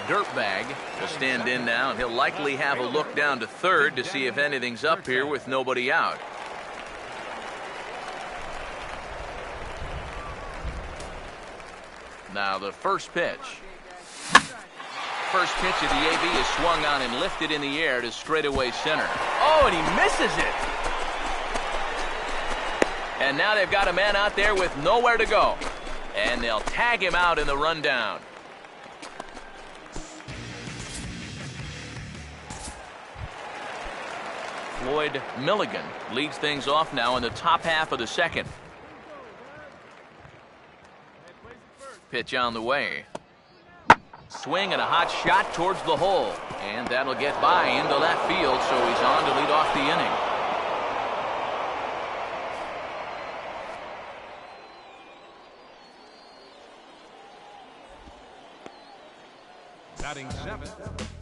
Dirtbag will stand in now, and he'll likely have a look down to third to see if anything's up here with nobody out. Now the first pitch. First pitch of the AB is swung on and lifted in the air to straightaway center. Oh, and he misses it. And now they've got a man out there with nowhere to go. And they'll tag him out in the rundown. Floyd Milligan leads things off now in the top half of the second. Pitch on the way. Swing and a hot shot towards the hole. And that'll get by into left field, so he's on to lead off the inning. Batting seventh.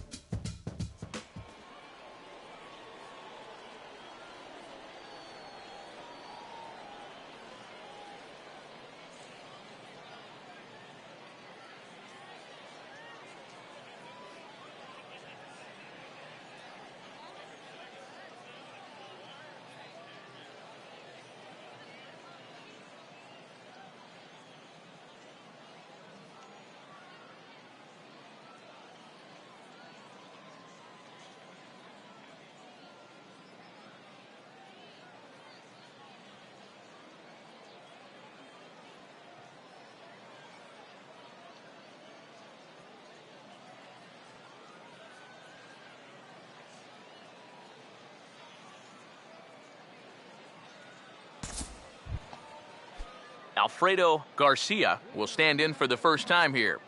Alfredo Garcia will stand in for the first time here.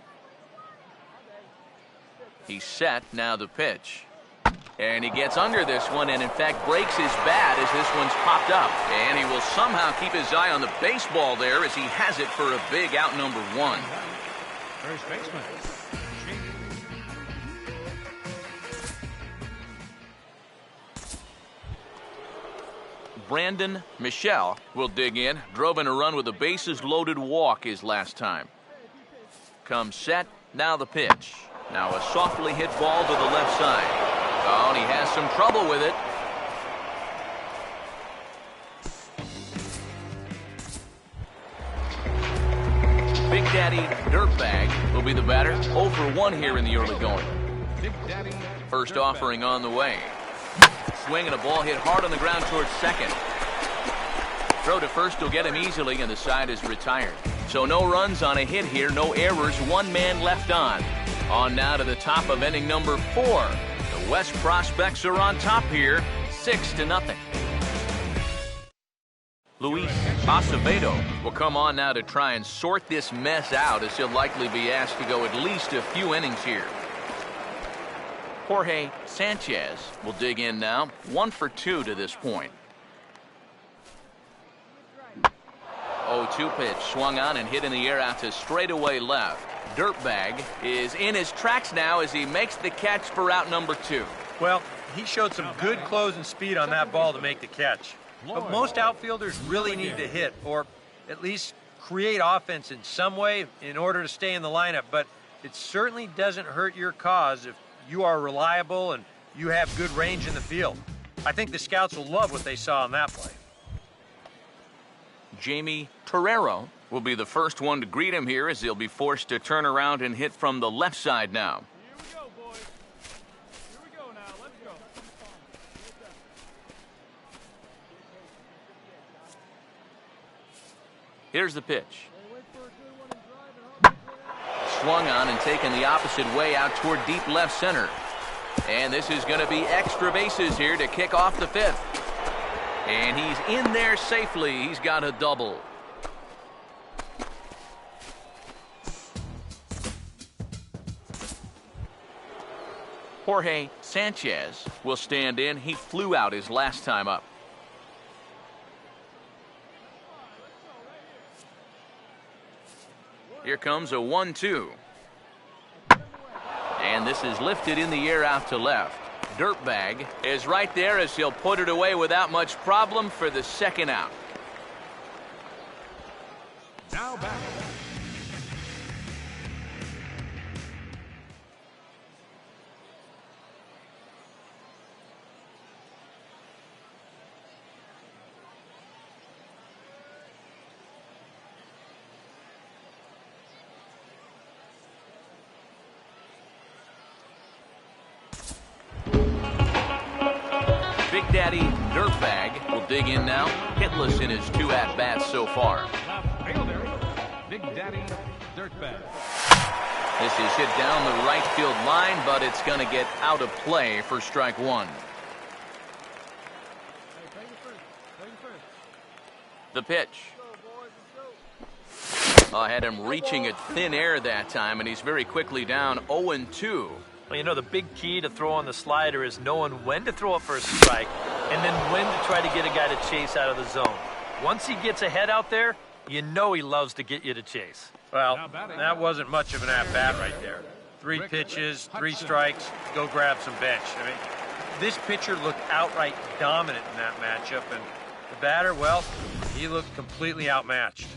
He's set, now the pitch. And he gets under this one and in fact breaks his bat as this one's popped up. And he will somehow keep his eye on the baseball there as he has it for a big out number one. First baseman. Brandon Michelle will dig in. Drove in a run with a bases-loaded walk his last time. Comes set, now the pitch. Now a softly hit ball to the left side. Oh, and he has some trouble with it. Big Daddy Dirtbag will be the batter. 0 for 1 here in the early going. First offering on the way. Swing and a ball hit hard on the ground towards second. Throw to first will get him easily, and the side is retired. So no runs on a hit here, no errors, one man left on. On now to the top of inning number 4. The West Prospects are on top here, 6-0. Luis Acevedo will come on now to try and sort this mess out, as he'll likely be asked to go at least a few innings here. Jorge Sanchez will dig in now, 1 for 2 to this point. 0-2 pitch, swung on and hit in the air out to straightaway left. Dirtbag is in his tracks now as he makes the catch for out number 2. Well, he showed some good closing speed on that ball to make the catch. But most outfielders really need to hit, or at least create offense in some way in order to stay in the lineup. But it certainly doesn't hurt your cause if you are reliable and you have good range in the field. I think the scouts will love what they saw on that play. Jamie Torrero will be the first one to greet him here as he'll be forced to turn around and hit from the left side now. Here we go, boys. Here we go now. Let's go. Here's the pitch. Swung on and taken the opposite way out toward deep left center. And this is going to be extra bases here to kick off the 5th. And he's in there safely. He's got a double. Jorge Sanchez will stand in. He flew out his last time up. Here comes a 1-2. And this is lifted in the air out to left. Dirtbag is right there as he'll put it away without much problem for the second out. Now back. Big Daddy Dirtbag will dig in now, hitless in his 2 at-bats so far. Big Daddy Dirtbag. This is hit down the right field line, but it's going to get out of play for strike 1. The pitch. Had him reaching at thin air that time, and he's very quickly down 0-2. Well, you know, the big key to throw on the slider is knowing when to throw it for a strike and then when to try to get a guy to chase out of the zone. Once he gets ahead out there, you know he loves to get you to chase. Well, that wasn't much of an at-bat right there. 3 pitches, 3 strikes, go grab some bench. I mean, this pitcher looked outright dominant in that matchup, and the batter, well, he looked completely outmatched.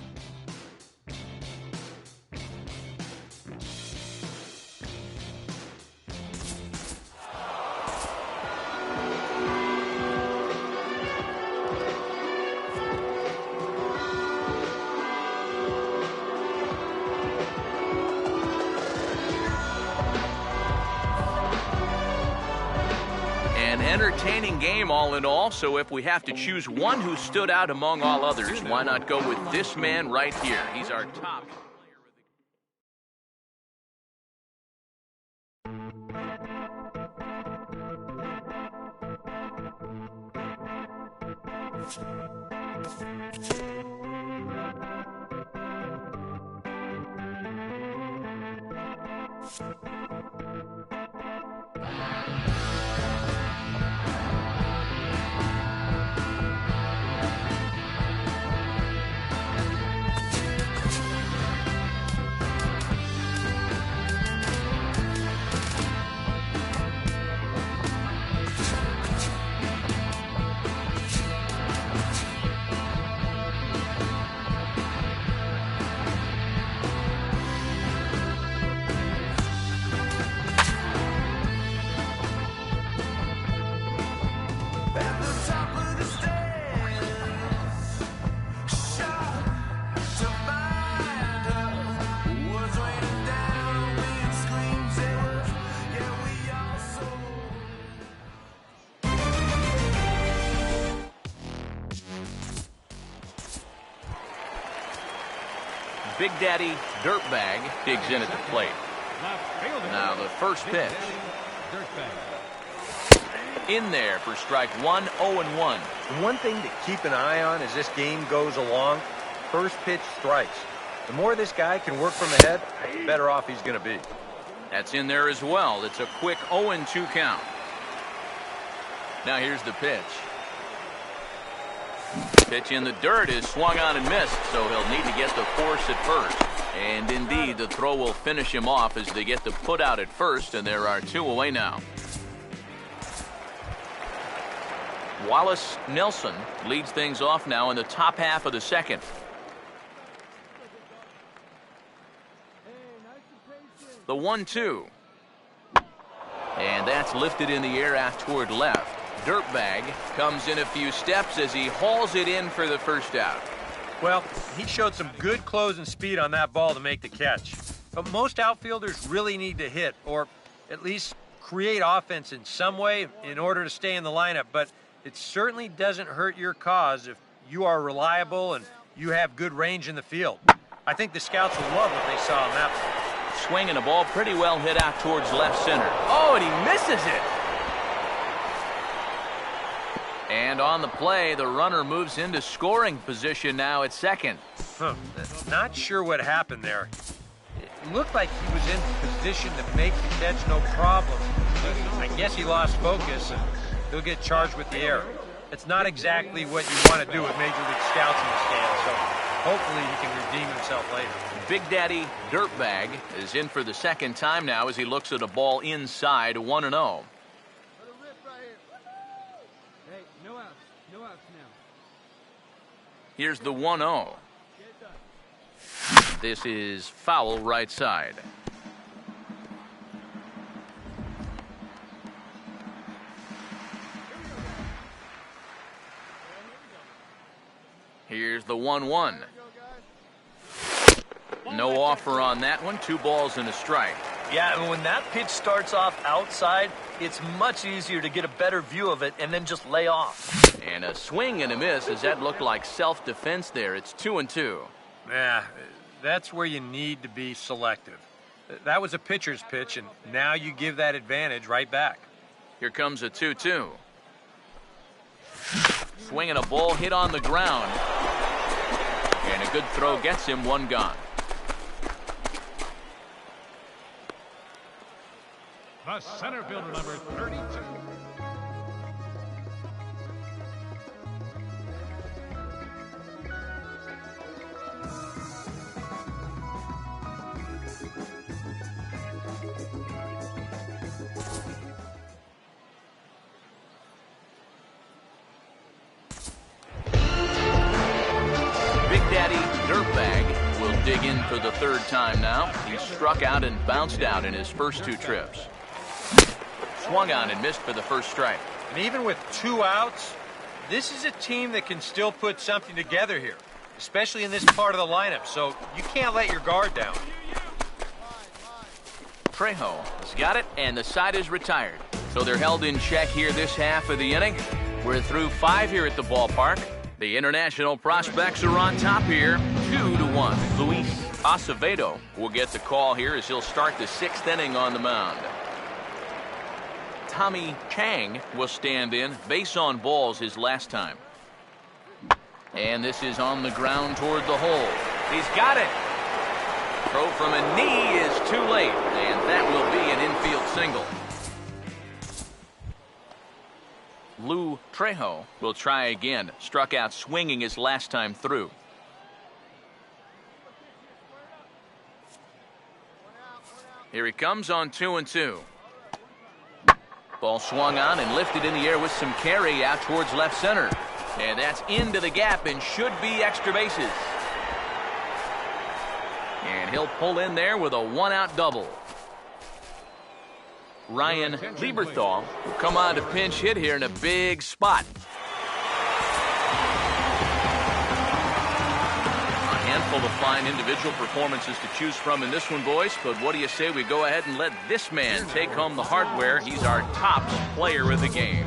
Entertaining game all in all, so if we have to choose one who stood out among all others, why not go with this man right here? He's our top Big Daddy Dirtbag digs in at the plate. Now the first pitch. In there for strike 1, 0-1. The one thing to keep an eye on as this game goes along, first pitch strikes. The more this guy can work from ahead, the better off he's going to be. That's in there as well. It's a quick 0-2 count. Now here's the pitch. Pitch in the dirt is swung on and missed, so he'll need to get the force at first. And indeed, the throw will finish him off as they get the put out at first, and there are 2 away now. Wallace Nelson leads things off now in the top half of the second. The 1-2. And that's lifted in the air out toward left. Dirtbag comes in a few steps as he hauls it in for the first out. Well, he showed some good closing speed on that ball to make the catch. But most outfielders really need to hit, or at least create offense in some way in order to stay in the lineup. But it certainly doesn't hurt your cause if you are reliable and you have good range in the field. I think the scouts will love what they saw on that one. Swinging a ball pretty well hit out towards left center. Oh, and he misses it. And on the play, the runner moves into scoring position now at second. Not sure what happened there. It looked like he was in position to make the catch no problem. I guess he lost focus, and he'll get charged with the error. It's not exactly what you want to do with Major League Scouts in the stand, so hopefully he can redeem himself later. Big Daddy Dirtbag is in for the second time now as he looks at a ball inside 1-0. Here's the 1-0. This is foul right side. Here's the 1-1. No offer on that one. 2 balls and a strike. Yeah, and when that pitch starts off outside, it's much easier to get a better view of it and then just lay off. And a swing and a miss, as that looked like self-defense there. It's 2-2. Yeah, that's where you need to be selective. That was a pitcher's pitch, and now you give that advantage right back. Here comes a 2-2. Swinging a ball hit on the ground. And a good throw gets him one gone. The center fielder, number 32. Big Daddy Dirtbag will dig in for the third time now. He struck out and bounced out in his first two trips. Swung on and missed for the first strike. And even with 2 outs, this is a team that can still put something together here, especially in this part of the lineup, so you can't let your guard down. Trejo has got it, and the side is retired. So they're held in check here this half of the inning. We're through 5 here at the ballpark. The international prospects are on top here, 2-1. Luis Acevedo will get the call here as he'll start the 6th inning on the mound. Tommy Chang will stand in, base on balls his last time. And this is on the ground toward the hole. He's got it. Throw from a knee is too late, and that will be an infield single. Lou Trejo will try again. Struck out swinging his last time through. Here he comes on 2-2. Ball swung on and lifted in the air with some carry out towards left center. And that's into the gap and should be extra bases. And he'll pull in there with a 1-out double. Ryan Lieberthal will come on to pinch hit here in a big spot. A handful of fine individual performances to choose from in this one, boys. But what do you say we go ahead and let this man take home the hardware? He's our top player of the game.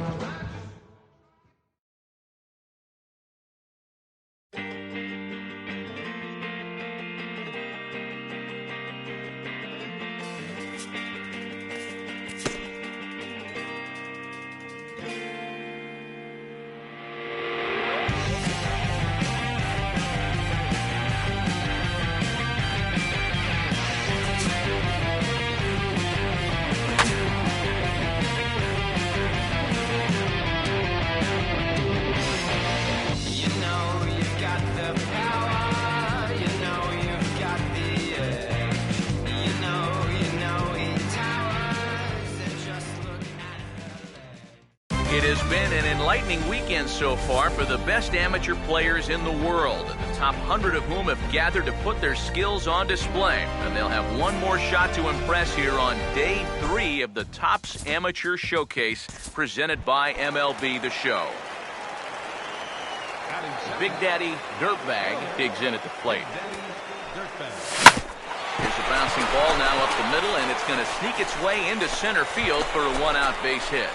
It has been an enlightening weekend so far for the best amateur players in the world, the top 100 of whom have gathered to put their skills on display. And they'll have one more shot to impress here on day 3 of the Topps Amateur Showcase presented by MLB The Show. Big Daddy Dirtbag digs in at the plate. Here's a bouncing ball now up the middle, and it's going to sneak its way into center field for a 1-out base hit.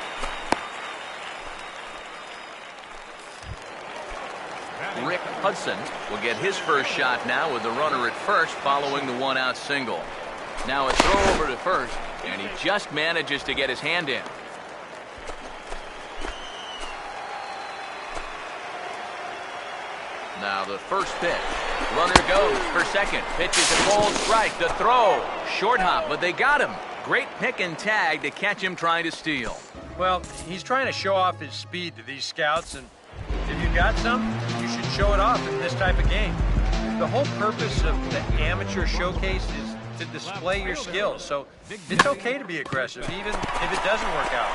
Rick Hudson will get his first shot now with the runner at first following the 1-out single. Now a throw over to first, and he just manages to get his hand in. Now the first pitch. Runner goes for second. Pitches a ball strike. The throw. Short hop, but they got him. Great pick and tag to catch him trying to steal. Well, he's trying to show off his speed to these scouts, and if you got some, you should show it off in this type of game. The whole purpose of the amateur showcase is to display your skills, so it's okay to be aggressive, even if it doesn't work out.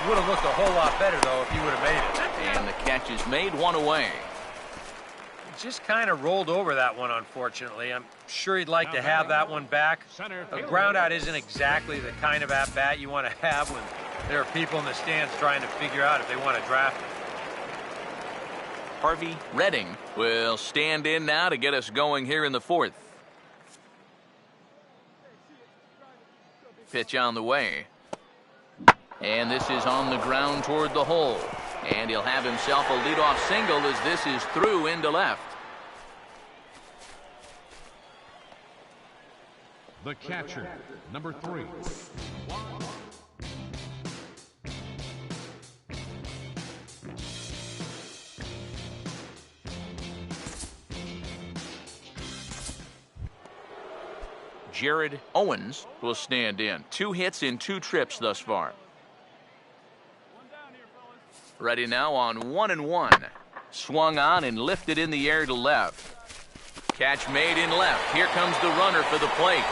It would have looked a whole lot better, though, if you would have made it. And the catch is made, one away. Just kind of rolled over that one, unfortunately. I'm sure he'd like to have that one back. A ground out isn't exactly the kind of at-bat you want to have when there are people in the stands trying to figure out if they want to draft it. Harvey Redding will stand in now to get us going here in the 4th. Pitch on the way. And this is on the ground toward the hole. And he'll have himself a leadoff single as this is through into left. The catcher, number 3. Jared Owens will stand in. 2 hits in 2 trips thus far. Ready now on 1-1. Swung on and lifted in the air to left. Catch made in left. Here comes the runner for the plate.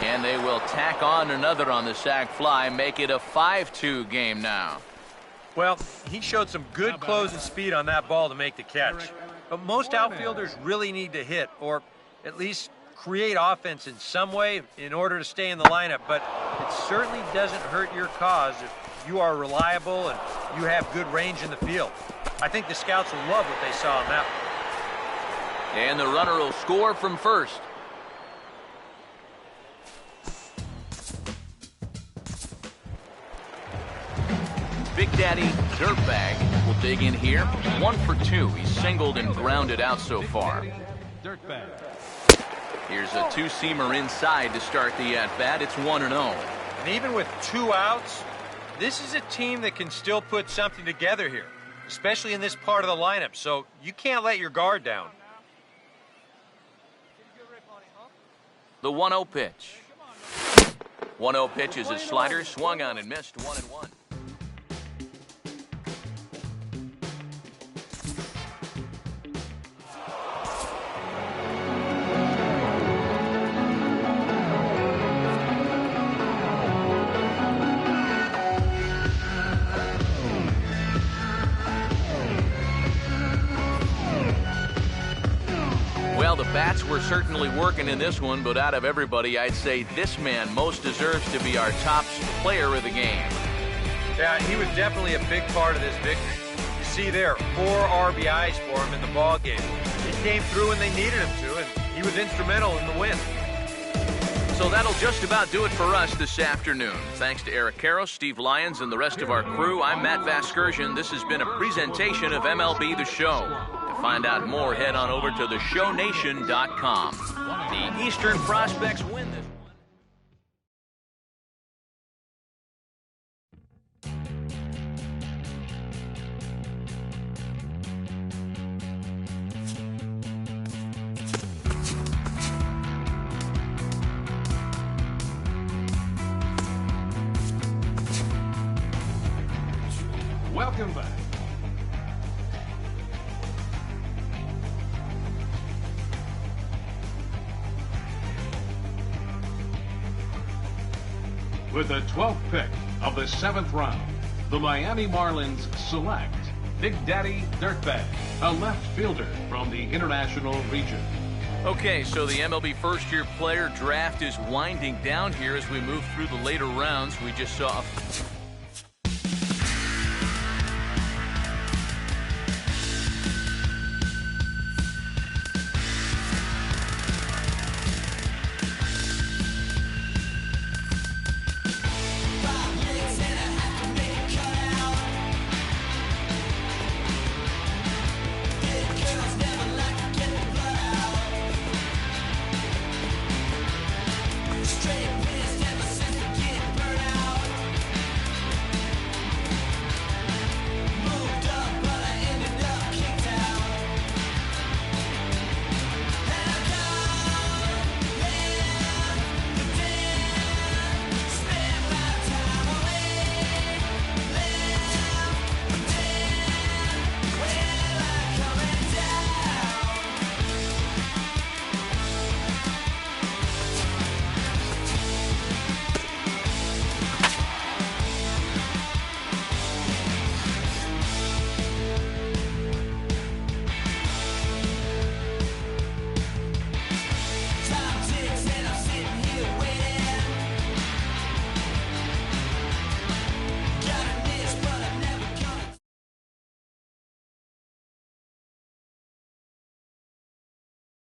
And they will tack on another on the sac fly, make it a 5-2 game now. Well, he showed some good closing speed on that ball to make the catch. But most outfielders really need to hit, or at least create offense in some way in order to stay in the lineup. But it certainly doesn't hurt your cause if you are reliable and you have good range in the field. I think the scouts will love what they saw on that one. And the runner will score from first. Big Daddy Dirtbag will dig in here. 1 for 2. He's singled and grounded out so far. Dirtbag. Here's a 2-seamer inside to start the at-bat. It's 1-0. And even with 2 outs, this is a team that can still put something together here, especially in this part of the lineup. So you can't let your guard down. The 1-0 pitch. 1-0 pitch is a slider, swung on and missed. 1-1. Well, the bats were certainly working in this one, but out of everybody, I'd say this man most deserves to be our top player of the game. Yeah, he was definitely a big part of this victory. You see there, 4 RBIs for him in the ball game. He came through when they needed him to, and he was instrumental in the win. So that'll just about do it for us this afternoon. Thanks to Eric Karros, Steve Lyons, and the rest of our crew, I'm Matt Vasgersian. This has been a presentation of MLB The Show. To find out more, head on over to theshownation.com. The Eastern Prospects win this one. Welcome back. With the 12th pick of the 7th round, the Miami Marlins select Big Daddy Dirtbag, a left fielder from the International region. Okay, so the MLB first-year player draft is winding down here as we move through the later rounds. We just saw